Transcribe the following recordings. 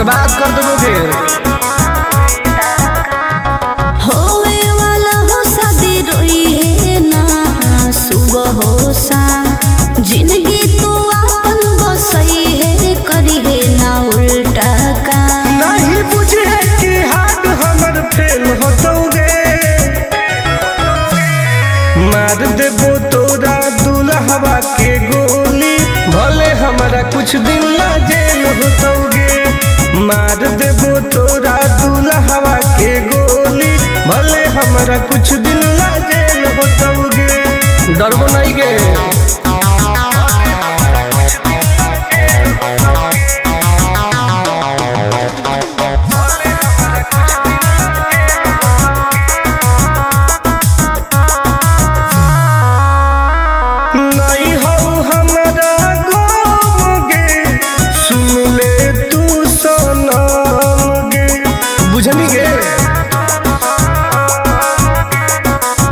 बर्बाद कर दोगे। होवे वाला हो शादी रोई है ना सुबह हो शाम, जिंदगी तू अपन बसई है करी है ना उल्टा काम। नहीं बुझे कि हाथ हमर फेल होतोगे, मार देबो तोरा दुल्हवा के गोली, भले हमारा कुछ दिन ना जेल होतोगे। मार देबो तोरा दुल्हवा के गोली, भले हमारा कुछ दिन ना जेल होतोगे। डरबो नहीं गे।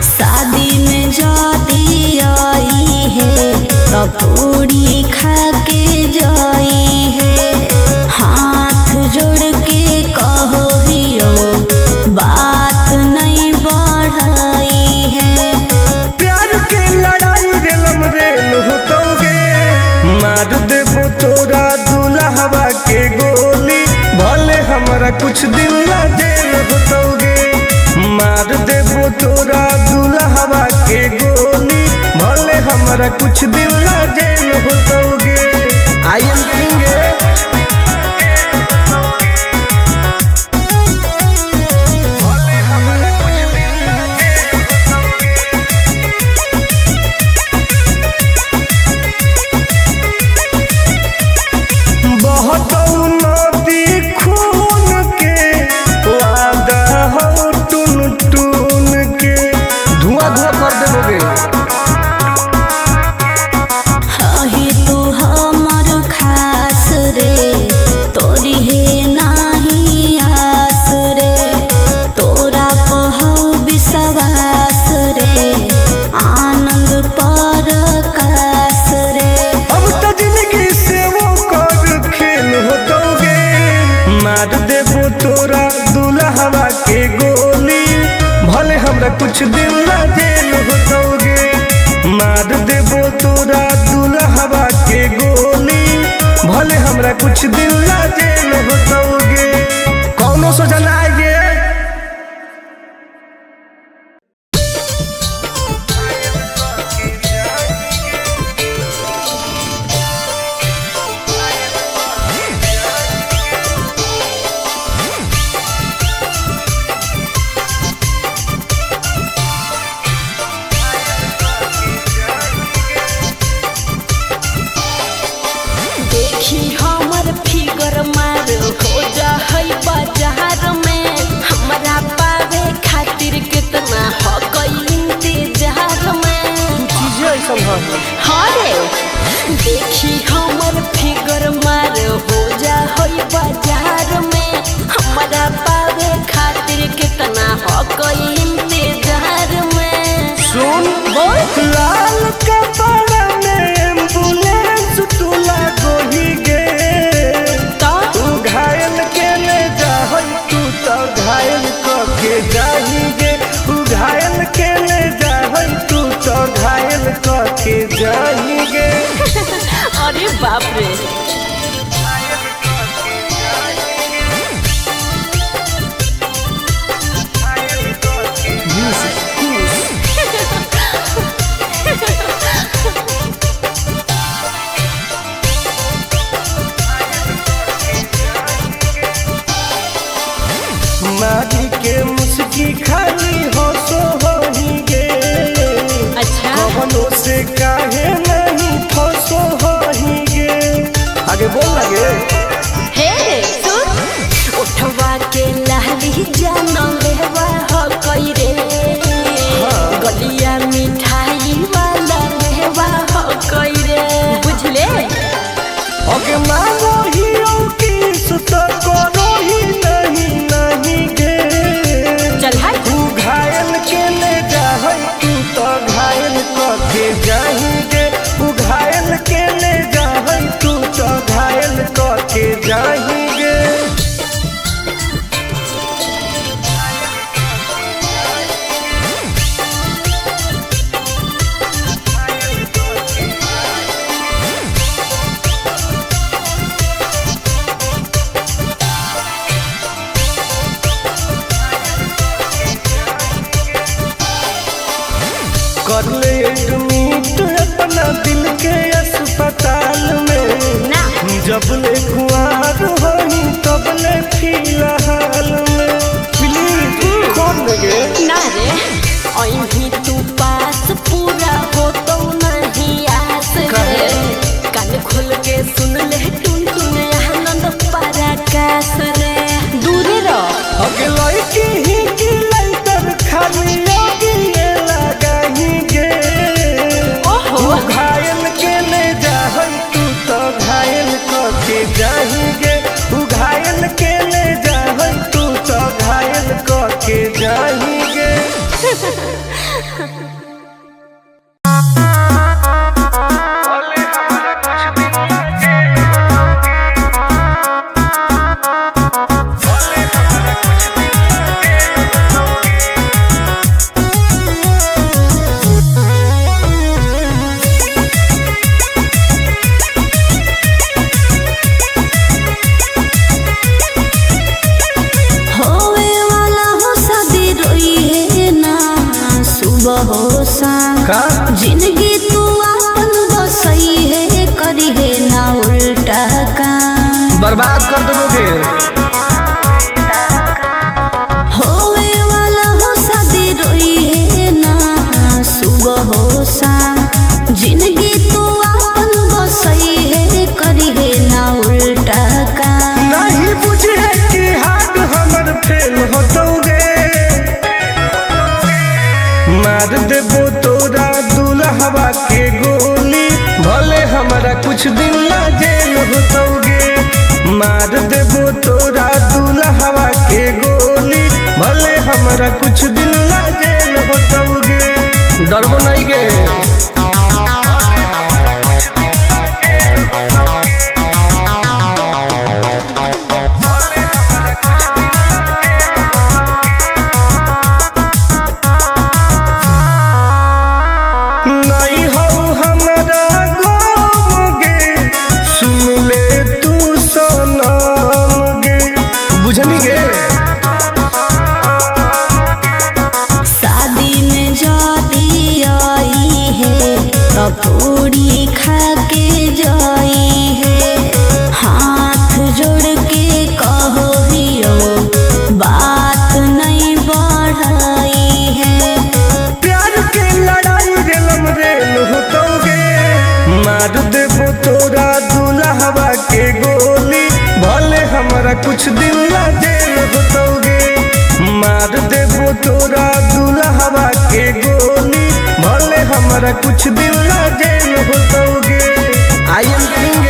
शादी में जाती आई है पूरी खा के जाई है, हाथ जोड़ के कहो हियो बात नहीं बढ़ाई है। प्यार के लड़ाई रेलम रेल होतोगे, मार देबो तोरा दुल्हवा के गोली, भले हमारा कुछ दिन ना जेल होतोगे। मार देबो तोरा दुल्हवा के गोली, भले हमारा कुछ दिन ना जेल होतोगे। I am king. मार देबो तोरा दुल्हवा के गोली, भले हमरा कुछ दिन ना जेल होतोगे। मार देबो तोरा दुल्हवा के गोली, भले हमरा कुछ दिन ना जेल होतोगे। कौनो सोचा ना आइए। हमर फिगर मार हो जा है बाजार में, हमरा पावे खातिर कितना हो गई इंतजार में। हरे देखी हमर फिगर मार हो जा है बाजार में, हमरा पावे खातिर कितना हो गई इंतजार में। सुन बोल लाल कपड़ा में एम्बुलेंस तुला गोही गे, तू घायल के ले जाहई, तू तो घायल के जाही गे। तू घायल के ले जाहई, तू तो घायल के जाही गे। अरे बाप रे। मारी के मुस्की खाली हो सो होही गे। अच्छा कवनो से काहे नहीं फसो होही गे। आगे बोल लगे। हे सुन उठवा के लाली जाना लेवा हो कई रे, गलिया मिठाई वाला लेवा हो कई रे, बुझले। ओके मानो ही की सुत करो ही नहीं गे। चल हाय तू घायल के ले जाहई, तू तो घायल के जाही गे। तू घायल के ले जाहई, तू तो घायल के जबले कुआर होई तबले फिलहाल में प्लीज खोल गे ना रे अभी तू पास पूरा हो तो नहीं आस रे कान खोल के सुन ले टुन टुन आनंद पराकाश रे दूरे रह अगलाई की ही की लाइटर खाली लगी लगाही गे ओहो घायल के ले जाहई तू तो घायल के जाही गे तू घायल के ले जाहई तू तो घायल के जाही गे जिंदगी तू अपन बसई है करी है ना उल्टा काम बर्बाद कर दोगे होवे वाला हो शादी रोई है ना सुबह हो शाम जिंदगी तू अपन बसई है करी है ना उल्टा काम नहीं बुझे कि हाथ हमर फेल होतोगे मार देबो तोरा दुल्हवा के गोली भले हमारा कुछ दिन ला जेल होतोगे मार देबो तोरा दुल्हवा के गोली भले हमारा कुछ दिन ला जेल होतोगे डरबो नहीं गे पूरी खा के जाई है हाथ जोड़ के कहो हियो बात नहीं बढ़ाई है प्यार के लड़ाई रेलम रेल होतोगे मार देबो तोरा दुल्हवा के गोली भले हमारा कुछ दिन ला जेल होतोगे मार देबो तोरा दुल्हवा के गोली भले हमारा कुछ दिन ला जेल होतोगे आई एम किंग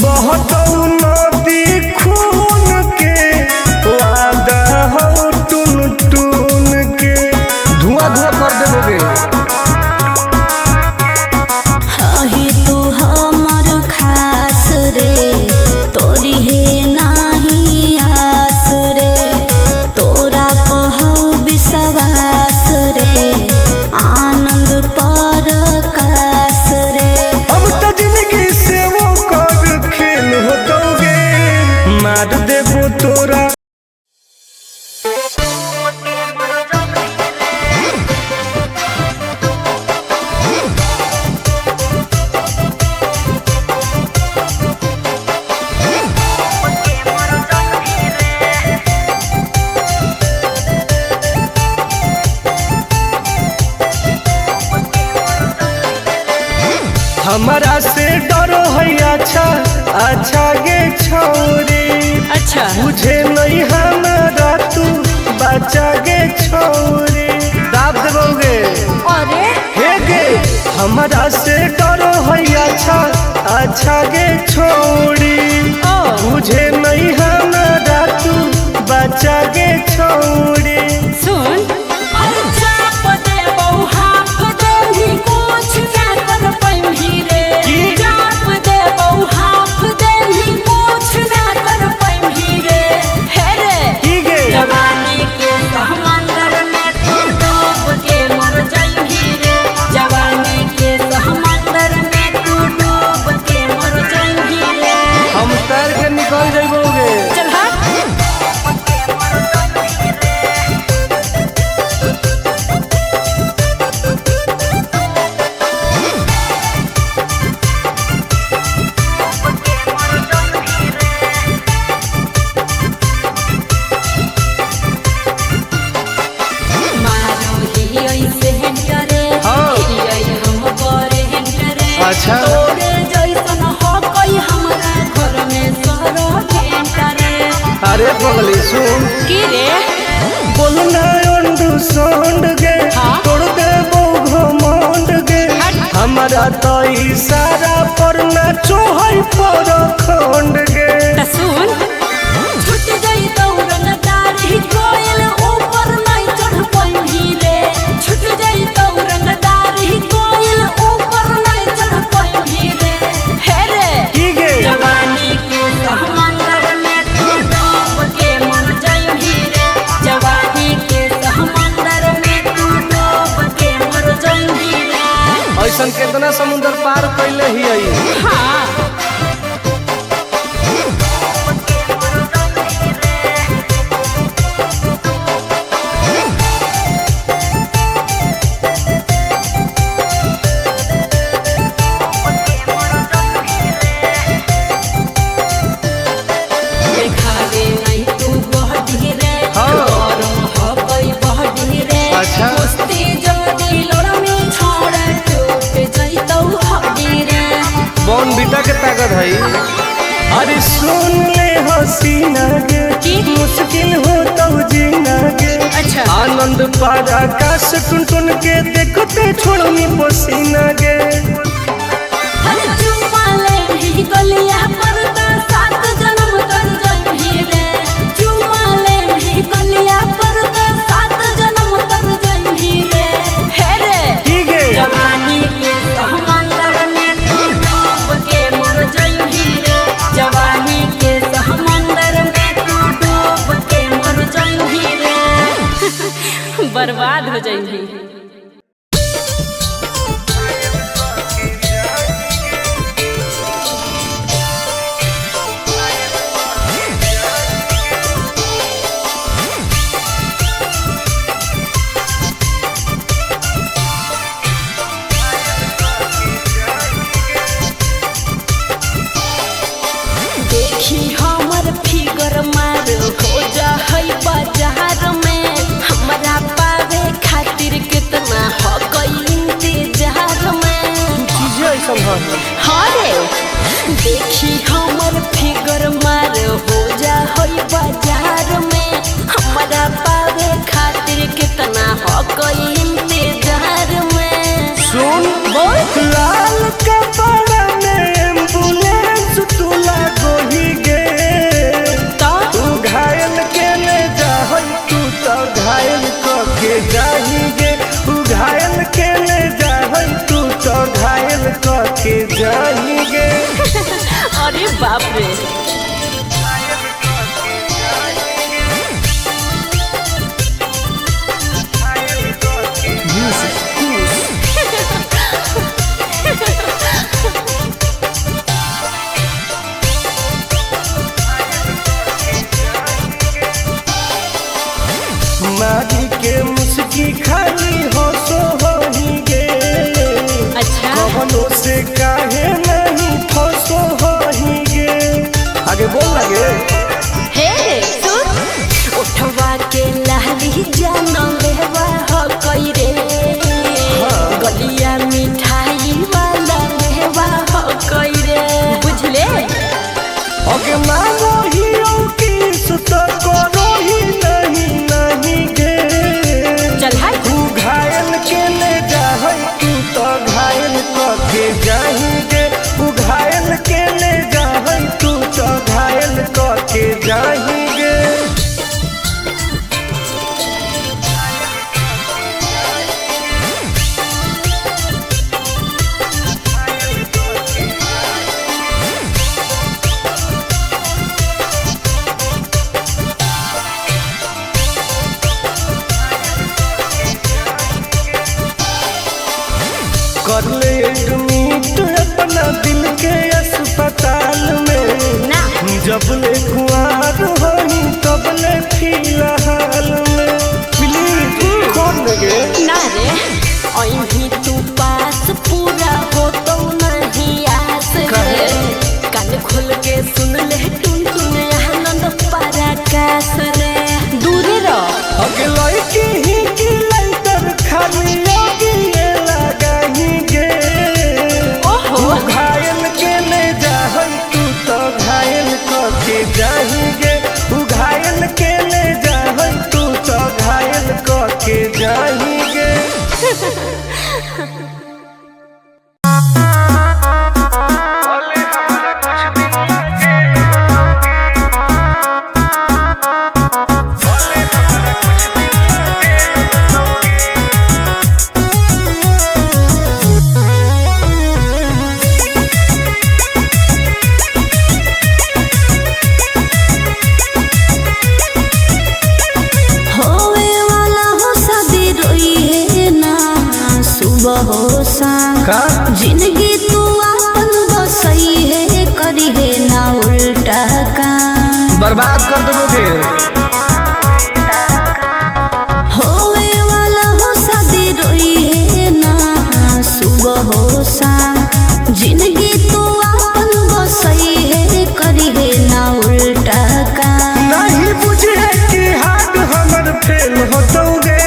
बहुत नदी खून के वादा हो टून टून के धुआं धुआं कर देबोगे ही तू हमर खास रे तोरी है नाही आस रे तोरा कहू विश्वास रे आनंद परकाश रे अब तो जिंदगी से वो कर खेल होतोगे मार देबो तोरा हमारा से डरो है अच्छा अच्छा गे छोरी अच्छा मुझे नहीं हमारा तू बचा गे छोरी दाब देबोगे अरे हे गे हमारा से डरो है अच्छा अच्छा गे छोरी मुझे नहीं हमारा तू बचा गे छोरी सुन चाप दे बहु हाफ दे ही कुछ क्या कर पैंभी रे चाप दे बहु हाफ दे ही कुछ ना कर पैंभी रे हे रे की गे जवानी के समंदर में तू डूब के मर जाएगी रे जवानी के समंदर में तू डूब के मर जाएगी रे पगली सुन की रे बोलना अंडू सोंड गे हाँ? तोड़ दे घमंड गे हमारा तो इशारा पर ना चोहई पर खंड गे त सुन छूट गई दौड़न दारी कोयल ऊपर नहीं चढ़ पाई रे छूट गई दौड़न दारी कोयल ऊपर नहीं चढ़ पाई रे हे रे की गे जवानी के समंदर में तू डूब के मर जाई रे जवानी के समंदर में तू डूब के मर जाई रे ऐसन कितना समुंदर पार कैले ही आई हाँ देखावे नहीं तू बहडी रे हाँ। गरम हबई बहडी रे अच्छा। कुश्ती जदी लड़मी छोड़ टूट जइतौ हबी रे बॉन बीटा के ताकत है अरे सुन ले हसीना गे की? मुश्किल हो तो जीना गे अच्छा आनंद पार आकाश टुन टुन के देखते छोड़नी पसीना गे हर चुमाले भी गलिया पर तो सात जन्म कर जइही रे चुमाले भी गलिया पर तो सात जन्म कर जइही रे हे रे की गे जवानी के समंदर में तू डूब के मर जाई रे जवानी के समंदर में तू डूब के मर जाई रे बर्बाद हो जाई देखी हमर फिगर मार हो जा है बाजार में हमरा पावे खातिर कितना हो गई इंतजार में चीजें ऐसा है हाँ रे देखी हमर फिगर मार हो जा है बाजार में हमरा पावे खातिर कितना हो गई इंतजार में सुन बोल लाल कपड़ा में एम्बुलेंस तू लागोही गे तो तू घायल के ले जा तू तो घायल के जाही गे तू घायल के ले जा तू तो घायल के जाही गे अरे बाप रे मारी के मुस्की खाली हो सो होही गे अच्छा कवनों से काहे नहीं फसो होही गे आगे बोल लगे हे सुन उठवा के लहरी जान लेवा हो कई रे गलिया मिठाई वाला लेवा हो कई रे बुझले आगे मांगो ही किस तो करो ही नहीं गे चल हाय तू घायल के ले जा तू तो घायल के जाही गे तू घायल के ले जा तू तो घायल के जाही गे कर ले एडमिट अपना दिल के अस्पताल में ना जब ले कुआर होही तब ले फिलहाल में प्लीज कौन लगे ना रे अहीं तू पास पूरा हो तो नहीं आस रे कान खोल के सुन ले टुन टुन आनंद पराकाश रे दूर रह अगे लड़की ही की लंतर खाली योगी ये लगाही गे ओहो तू घायल के ले जा तू तो घायल के जाही गे तू घायल के जाएंगे। जिंदगी तू अपन बसई है करी है ना उल्टा काम बर्बाद कर दोगे। होवे वाला हो शादी रोई है ना सुबह हो शाम जिंदगी तू अपन बसई है करी है ना उल्टा काम नहीं बुझे कि हाथ हमर फेल होतोगे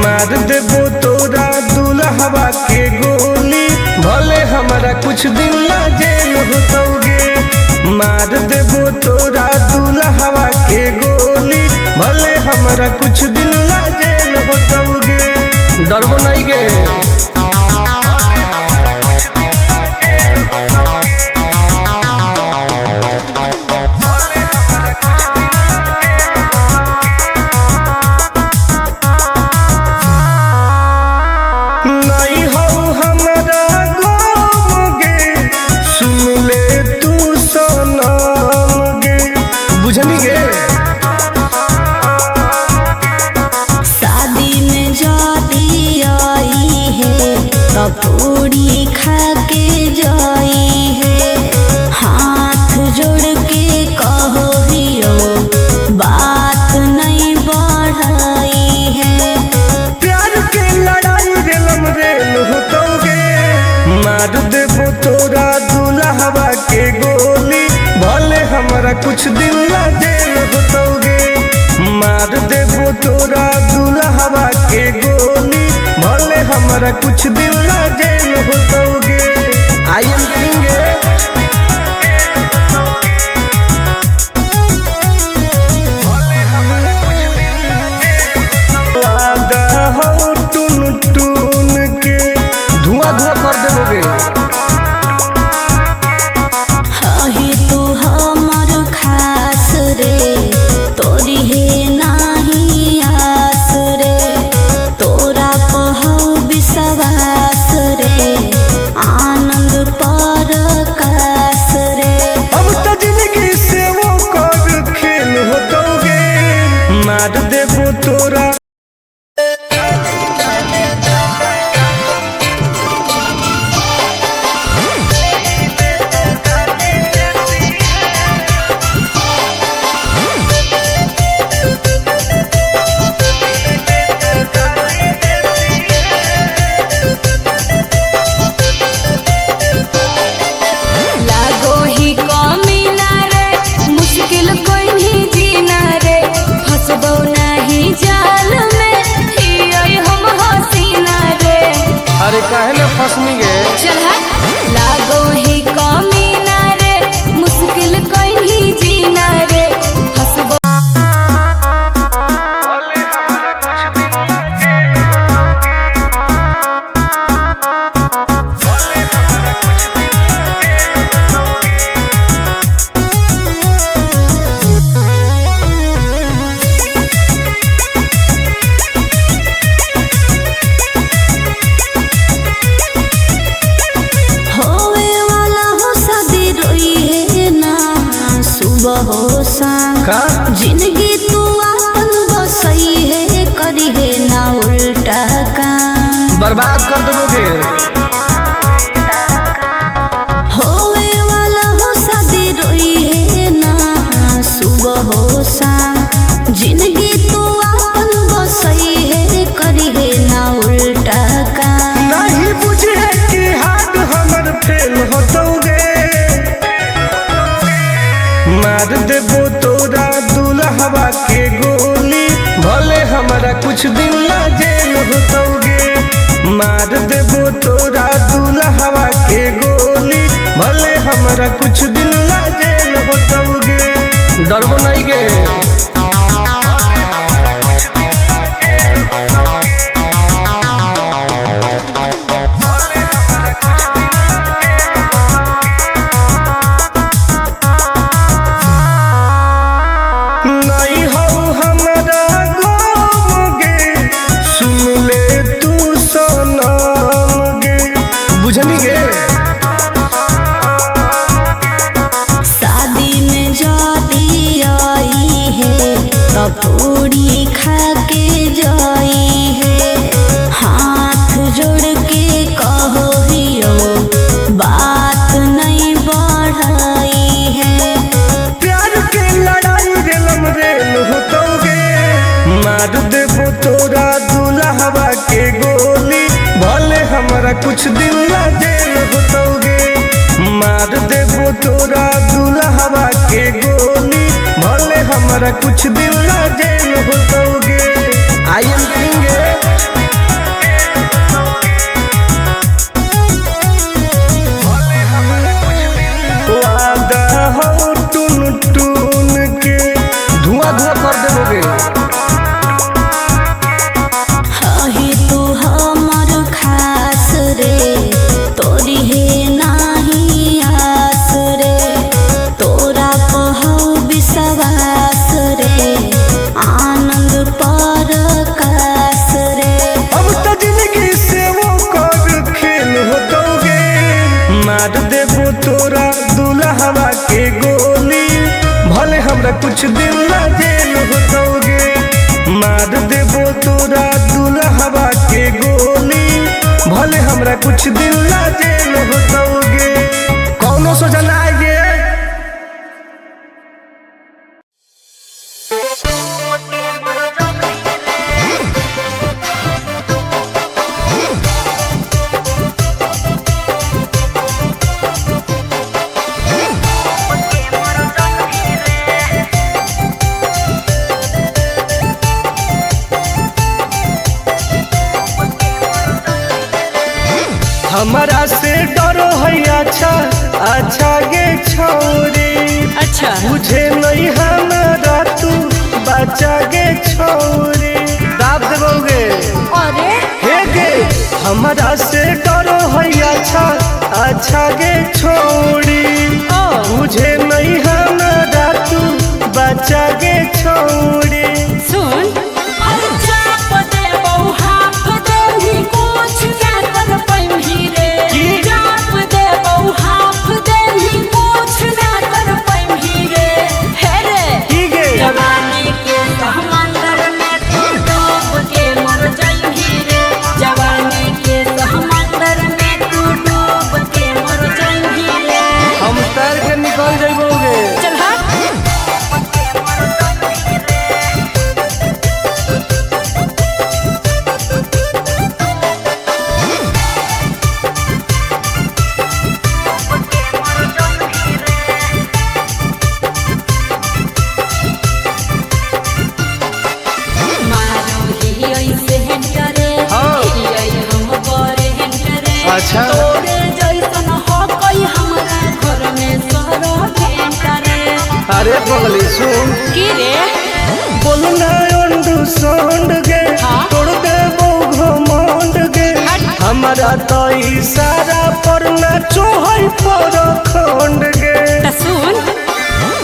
मार देबो तोरा दुल्हवा के गोली भले हमारा कुछ दिन ला जेल होतोगे मार देबो तोरा दुल्हवा के गोली भले हमारा कुछ दिन ला जेल होतोगे डरबो नहीं गे। पूरी खा के जाई है हाथ जोड़ के कहो हियो बात नहीं बढ़ाई है प्यार के लड़ाई रेलम रेल होतोगे मार देबो तोरा दुल्हवा के गोली भले हमारा कुछ दिन ला जेल होतोगे मार देबो तोरा दुल्हवा के गोली भले हमारा कुछ दिन ला जेल होतोगे। आई एम किंग वादा हो टून टून के धुआं धुआं कर देबोगे। हाही तू हमर खास रे तोरी है नाही आस रे तोरा पहौ विश्वास रे आनंद पर कास रे अब तो जिंदगी से वो कर खेल होतोगे मार देबो तोरा काहे न फसनी गे चल लागो ही कमीना रे मुश्किल कहीं जीना रे हसबो जिंदगी तू अपन बसई है करी है ना उल्टा काम बर्बाद कर दोगे। होवे वाला हो शादी रोई है ना सुबह हो शाम जिंदगी तू अपन बसई है करी है ना उल्टा काम नहीं बुझे कि हाथ हमर फेल होतोगे मार देबो तोरा दुल्हवा के गोली भले हमारा कुछ दिन ला जेल होतोगे मार देबो तोरा दुल्हवा के गोली भले हमारा कुछ दिन ला जेल होतोगे डरबो नहीं गे। पूरी खा के जाई है। हाथ जोड़ के कहो हियो बात नहीं बढ़ाई है। प्यार के लड़ाई रेलम रेल होतोगे, मार देबो तोरा दुल्हवा के गोली, भले हमरा कुछ दिन ला जेल होतोगे। मार देबो तोरा दुल्हवा के गोली, भले हमरा कुछ दिन ला जेल होतोगे। आई एम किंग वादा हो टून टून के धुआं धुआं कर देबोगे। हाही तू हमर खास रे, तोरी है नाही आस रे। तोरा कहौ विश्वास रे, आनंद परकाश रे। अब तो जिंदगी से वो कर खेल होतोगे, मार देबो तोरा दुल्हवा के गोली, भले हमरा कुछ दिन ला जेल होतोगे। मार देबो तोरा दुल्हवा के गोली, भले हमरा कुछ दिन ला जेल होतोगे। कौनो सोचा ना आएगे। हमारा से डरो है अच्छा अच्छा गे छोरी, अच्छा मुझे नहीं हमारा तू बचा गे छोरी। दाब देबोगे अरे हे गे, हमारा से डरो है अच्छा अच्छा गे छोरी, मुझे नहीं हमारा तू बचा गे छोरी। सुन चाप दे बहु हाफ दे ही कुछ क्या कर पैंभी रे। चाप दे बहु हाफ दे ही कुछ ना कर पैंभी रे। हे रे ठीक है जवानी के समंदर में तू डूब के मर जाएंगी रे। जवानी के समंदर में तू डूब के मर जाएंगी रे। हम तैर के निकल जाइबोगे। चल हट अच्छा तोरे जैसन हो कोई हमरा घर में सरो भेंटा रे। अरे पगली सुन की रे बोलना अंडू सोंड गे, हाँ? तोड़ देबो घमंड गे। हमारा तो इशारा पर ना चोहई पर खंड गे। त सुन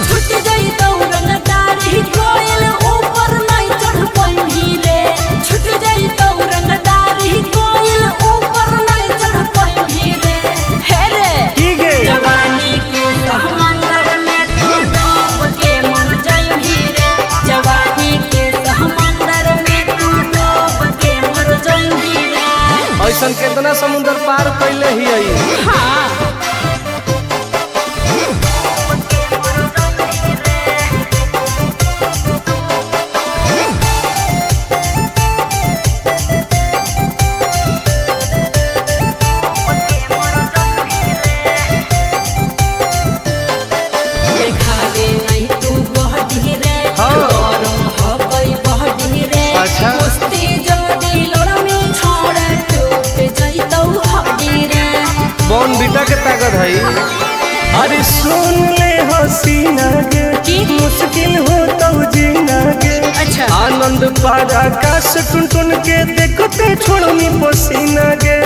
छुट गई दौरन दारी कोयल ऊपर नहीं चढ़ पैंभी रे। छुट गई दौरन दारी कोयल ऊपर नहीं चढ़ पैंभी रे। हे रे ठीक है जवानी के समंदर में तू डूब के मर जाएंगी रे। जवानी के समंदर में तू डूब के मर जाएंगी रे। ऐसन कितना समुंदर पार कैले ही आई। हाँ देखावे नहीं तू बहटी रे। हाँ। गरम हो गई बहटी रे। अच्छा। कुश्ती जोड़ी लड़मी छोड़ टूट जइतौ हड्डी रे। बॉन बीटा के ताकत है। अरे सुन ले हसीना गे, की? मुश्किल हो तो जीना गे। अच्छा। आनंद पार आकाश टुन टुन के देखते छोड़नी पसीना गे।